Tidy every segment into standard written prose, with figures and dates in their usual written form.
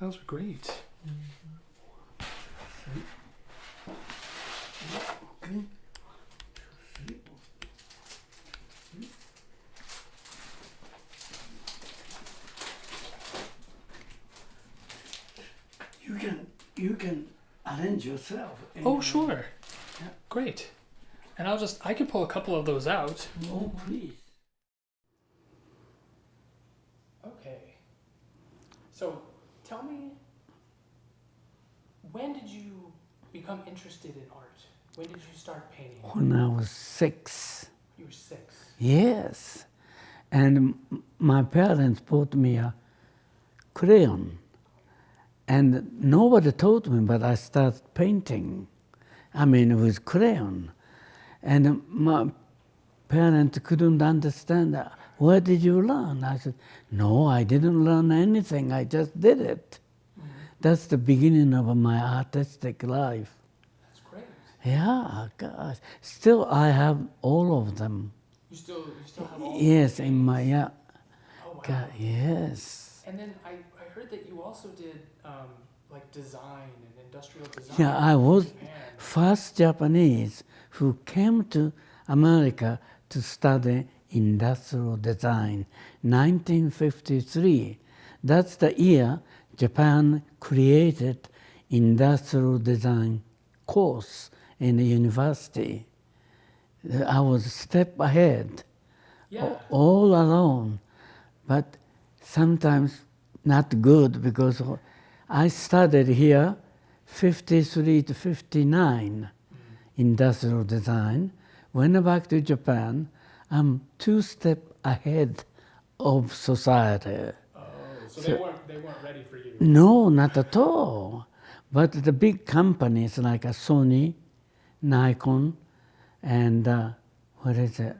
Those are great. Okay. You can arrange yourself. Oh, sure. Yeah. Great. And I can pull a couple of those out. Oh, please. Okay. So, tell me, when did you become interested in art? When did you start painting? When I was 6. You were 6. Yes. And my parents bought me a crayon. And nobody told me, but I started painting. I mean, with crayon. And my parents couldn't understand that. Where did you learn? I said, no, I didn't learn anything. I just did it. Mm-hmm. That's the beginning of my artistic life. That's great. Yeah, gosh. Still, I have all of them. You still have all Yes, the in my, paintings? yeah. Oh, wow. God, yes. And then I heard that you also did like design and industrial design. Yeah, I was in Japan. first Japanese who came to America to study industrial design, 1953. That's the year Japan created industrial design course in the university. I was a step ahead, Yeah. all alone, but sometimes not good because I studied here 53 to 59 industrial design. Went back to Japan, I'm 2 steps ahead of society. Oh, so they weren't ready for you. No, not at all. But the big companies like Sony, Nikon, and what is it?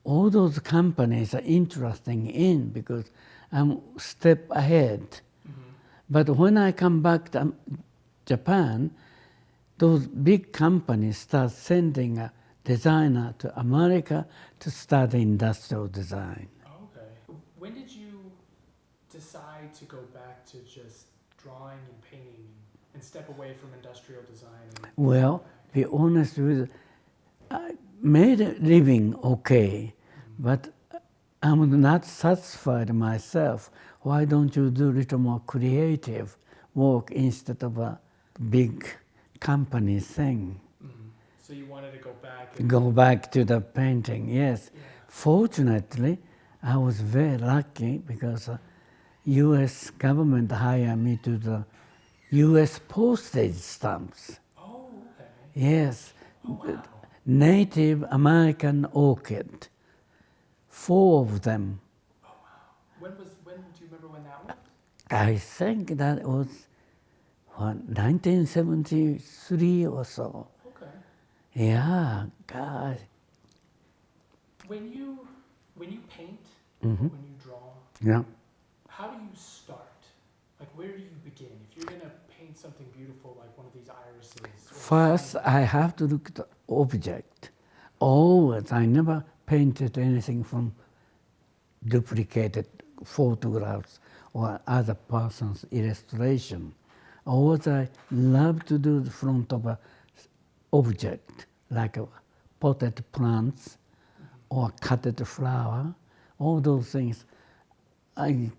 All those companies are interesting in because I'm step ahead. Mm-hmm. But when I come back to Japan, those big companies start sending a designer to America to study industrial design. Okay. When did you decide to go back to just drawing and painting and step away from industrial design? Well, be honest with you, I made a living okay, but I'm not satisfied myself. Why don't you do a little more creative work instead of a big company thing? Mm-hmm. So you wanted to go back Go back to the painting, yes. Yeah. Fortunately, I was very lucky because U.S. government hired me to the U.S. postage stamps. Oh, okay. Yes, Oh, wow. Native American orchid, 4 of them. Oh, wow. When do you remember when that was? I think that was 1973 or so. Okay. Yeah, God. When you paint, Mhm. when you draw, Yeah. how do you start? Like, where do you begin? If you're gonna paint something beautiful like one of these irises. Or First, something- I have to look at the object. Always, I never painted anything from duplicated photographs or other person's illustration. Always, I love to do the front of a object, like a potted plants or cutted flower, all those things. I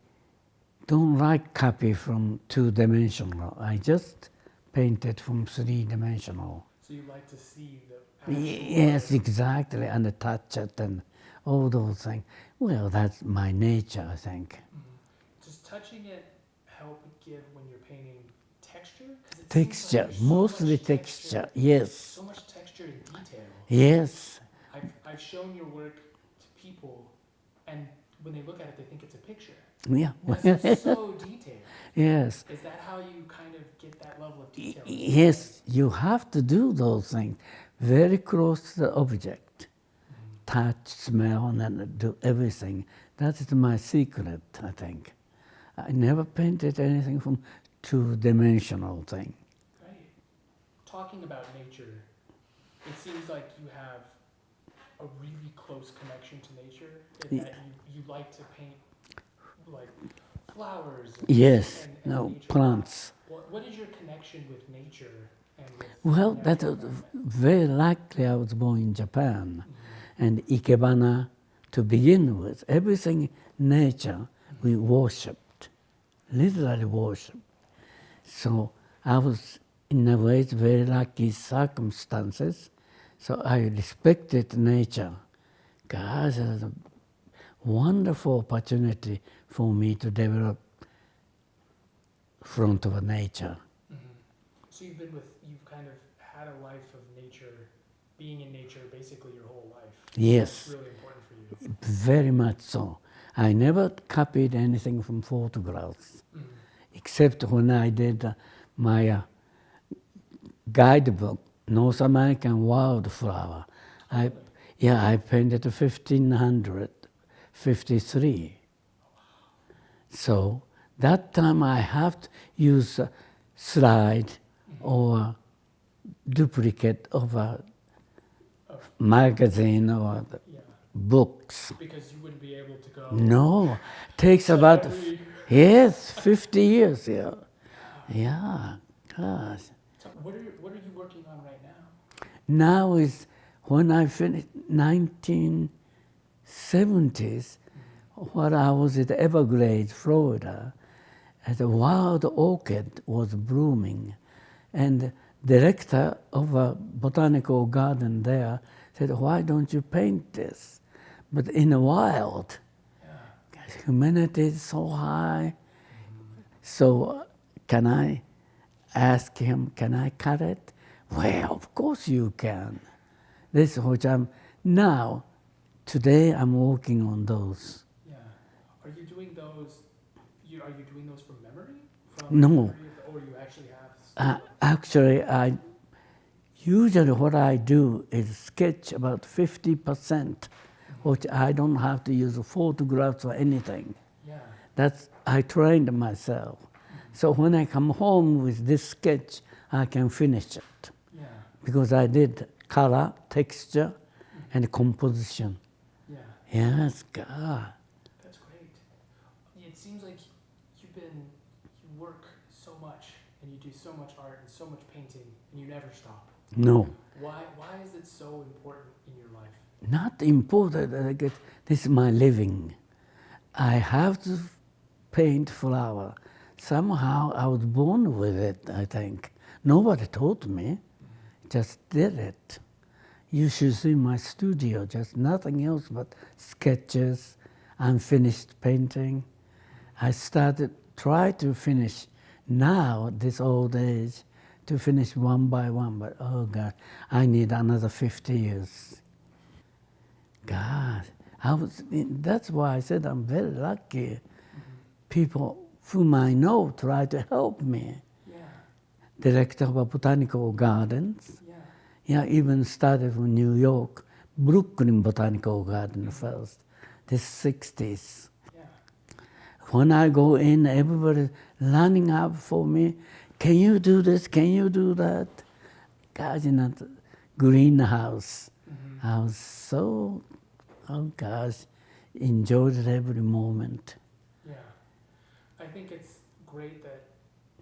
don't like copy from 2-dimensional. I just painted from 3-dimensional. So you like to see the actual Yes, art. exactly, and touch it and all those things. Well, that's my nature, I think. Mhm. Does touching it help give when you're painting texture? 'Cause it seems like Texture, there's so mostly much texture, yes. So much texture and detail. Yes, I've shown your work to people, and when they look at it, they think it's a picture. yeah, Because it's so detailed. yes. Is that how you kind of get that level of detail? Yes, you have to do those things very close to the object. Touch, smell, and then do everything. That is my secret, I think. I never painted anything from 2-dimensional thing. Great. Talking about nature, it seems like you have a really close connection to nature, and Yeah. that you like to paint like flowers Yes, and no, nature. plants. What is your connection with nature and with Well, the that natural was environment? very likely I was born in Japan. Mm-hmm. And Ikebana, to begin with, everything nature we worshipped, literally worshipped. So I was, in a way, very lucky circumstances. So I respected nature. God, it was a wonderful opportunity for me to develop front of nature. Mm-hmm. So you've kind of had a life of nature, being in nature basically your whole life. Yes. That's really important for you. Very much so. I never copied anything from photographs, Mm-hmm. except when I did my guidebook, North American Wildflower. Really? I painted 1553. So that time I have to use a slide or duplicate of a Oh, magazine or the yeah. books. Because you wouldn't be able to go. No, takes So about every- yes, 50 years. Yeah, yeah. Gosh. So what are you working on right now? Now is when I finished 1970s. When I was at Everglades, Florida, and a wild orchid was blooming, and director of a botanical garden there said, "Why don't you paint this?" But in the wild, Yeah. humanity is so high. So can I ask him, can I cut it? Well, of course you can. This is what now, today I'm working on those. Yeah. Are you doing those? Are you doing those from memory? No. Memory or you actually have? Actually, usually what I do is sketch about 50%, which I don't have to use photographs or anything. Yeah. I trained myself. So when I come home with this sketch, I can finish it. Yeah. Because I did color, texture, and composition. Yeah. Yes, God. That's great. It seems like you work so much and you do so much art and so much painting and you never stop. No, Why is it so important in your life? not important. This is my living. I have to paint flower. Somehow I was born with it, I think. Nobody taught me, just did it. You should see my studio, just nothing else but sketches, unfinished painting. I try to finish now, this old age, to finish one by one, but oh God, I need another 50 years. God, that's why I said I'm very lucky. People whom I know try to help me. Yeah. Director of Botanical Gardens. Yeah. Yeah, even started from New York, Brooklyn Botanical Garden first, the 60s. Yeah. When I go in, everybody lining up for me. Can you do this? Can you do that? God, in that greenhouse, I was so, oh gosh, enjoyed every moment. Yeah. I think it's great that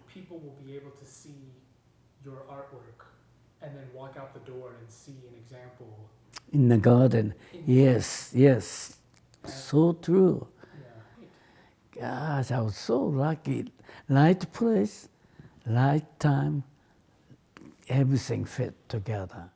people will be able to see your artwork and then walk out the door and see an example. In the garden, yes, yes, so true. Yeah. Gosh, I was so lucky. Right place, right time, everything fit together.